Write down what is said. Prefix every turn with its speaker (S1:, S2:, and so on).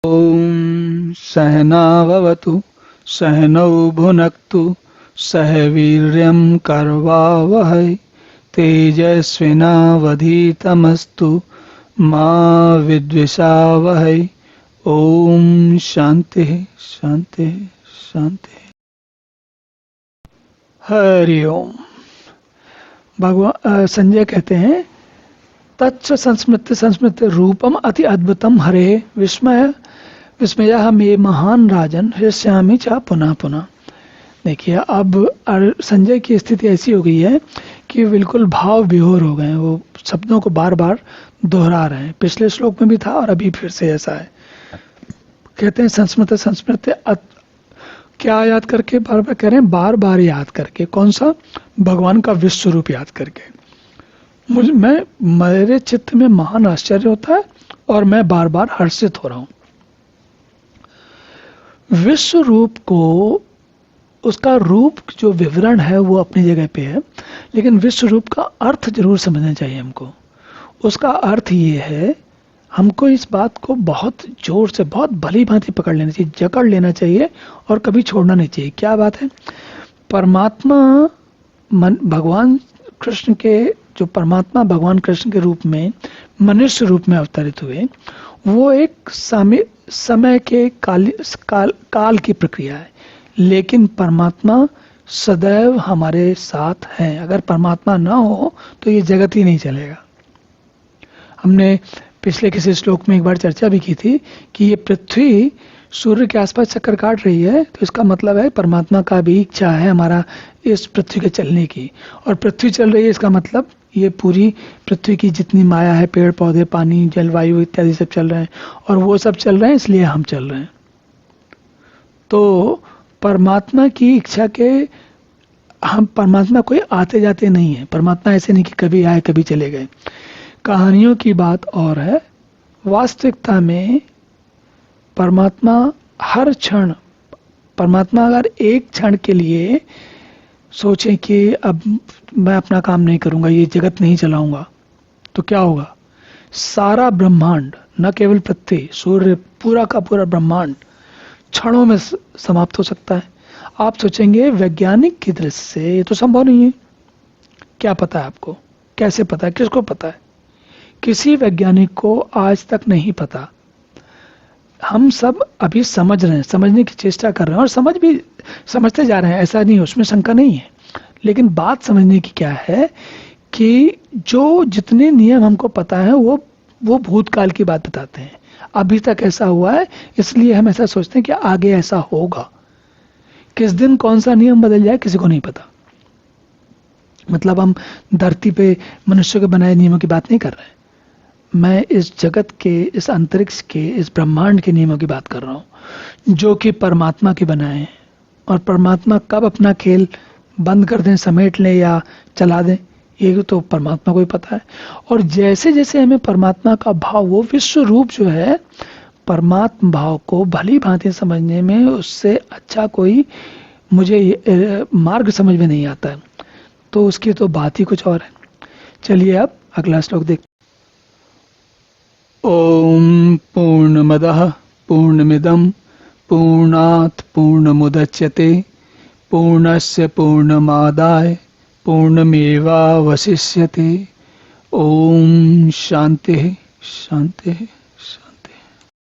S1: ॐ सहनाववतु सहनौ भुनक्तु सह वीर्यं करवावहै तेजस्विनावधीतमस्तु मा विद्विषावहै। ओम शांति शांति शांति। हरि ओम। भगवान संजय कहते हैं तच्च संस्मृत्य संस्मृत्य रूपम अति अद्भुतम हरे विस्मयः मे महान राजन हृष्यामि च पुनः पुनः। देखिए अब संजय की स्थिति ऐसी हो गई है कि बिल्कुल भाव विभोर हो गए हैं, वो शब्दों को बार बार दोहरा रहे हैं। पिछले श्लोक में भी था और अभी फिर से ऐसा है। कहते हैं संस्मृत्य संस्मृत्य, क्या याद करके बार बार कह रहे हैं? बार बार याद करके। कौन सा? भगवान का विश्व स्वरूप याद करके। मेरे चित्त में महान आश्चर्य होता है और मैं बार बार हर्षित हो रहा हूं। विश्व रूप को, उसका रूप जो विवरण है वो अपनी जगह पे है, लेकिन विश्व रूप का अर्थ जरूर समझना चाहिए हमको। उसका अर्थ ये है, हमको इस बात को बहुत जोर से, बहुत भली भांति पकड़ लेना चाहिए, जकड़ लेना चाहिए और कभी छोड़ना नहीं चाहिए। क्या बात है? परमात्मा भगवान कृष्ण के, जो परमात्मा भगवान कृष्ण के रूप में मनुष्य रूप में अवतरित हुए, वो एक समय के काल की प्रक्रिया है, लेकिन परमात्मा सदैव हमारे साथ है। अगर परमात्मा ना हो तो ये जगत ही नहीं चलेगा। हमने पिछले किसी श्लोक में एक बार चर्चा भी की थी कि ये पृथ्वी सूर्य के आसपास चक्कर काट रही है, तो इसका मतलब है परमात्मा का भी इच्छा है हमारा इस पृथ्वी के चलने की, और पृथ्वी चल रही है, इसका मतलब ये पूरी पृथ्वी की जितनी माया है, पेड़ पौधे, पानी, जलवायु इत्यादि सब चल रहे हैं, और वो सब चल रहे हैं इसलिए हम चल रहे हैं। तो परमात्मा की इच्छा के, हम परमात्मा कोई आते जाते नहीं है। परमात्मा ऐसे नहीं कि कभी आए कभी चले गए। कहानियों की बात और है, वास्तविकता में परमात्मा हर क्षण, परमात्मा अगर एक क्षण के लिए सोचे कि अब मैं अपना काम नहीं करूंगा, ये जगत नहीं चलाऊंगा, तो क्या होगा? सारा ब्रह्मांड, न केवल पृथ्वी, सूर्य, पूरा का पूरा ब्रह्मांड क्षणों में समाप्त हो सकता है। आप सोचेंगे वैज्ञानिक की दृष्टि से ये तो संभव नहीं है। क्या पता है आपको? कैसे पता है? किसको पता है? किसी वैज्ञानिक को आज तक नहीं पता। हम सब अभी समझ रहे हैं, समझने की चेष्टा कर रहे हैं, और समझते जा रहे हैं, ऐसा नहीं, उसमें शंका नहीं है। लेकिन बात समझने की क्या है कि जो जितने नियम हमको पता है वो भूतकाल की बात बताते हैं। अभी तक ऐसा हुआ है, इसलिए हम ऐसा सोचते हैं कि आगे ऐसा होगा। किस दिन कौन सा नियम बदल जाए किसी को नहीं पता। मतलब हम धरती पे मनुष्य के बनाए नियमों की बात नहीं कर रहे हैं, मैं इस जगत के, इस अंतरिक्ष के, इस ब्रह्मांड के नियमों की बात कर रहा हूं, जो कि परमात्मा के बनाए हैं। और परमात्मा कब अपना खेल बंद कर दें, समेट लें या चला दें, ये तो परमात्मा को ही पता है। और जैसे जैसे हमें परमात्मा का भाव, वो विश्व रूप जो है, परमात्मा भाव को भली भांति समझने में उससे अच्छा कोई मुझे मार्ग समझ में नहीं आता है। तो उसकी तो बात ही कुछ और है। चलिए अब अगला श्लोक देखते। ओम पूर्णमदः पूर्णमिदं पूर्णात् पूर्णमुदच्यते पूर्णस्य पूर्णमादाय पूर्णमेवावशिष्यते। ओम शांति शांति।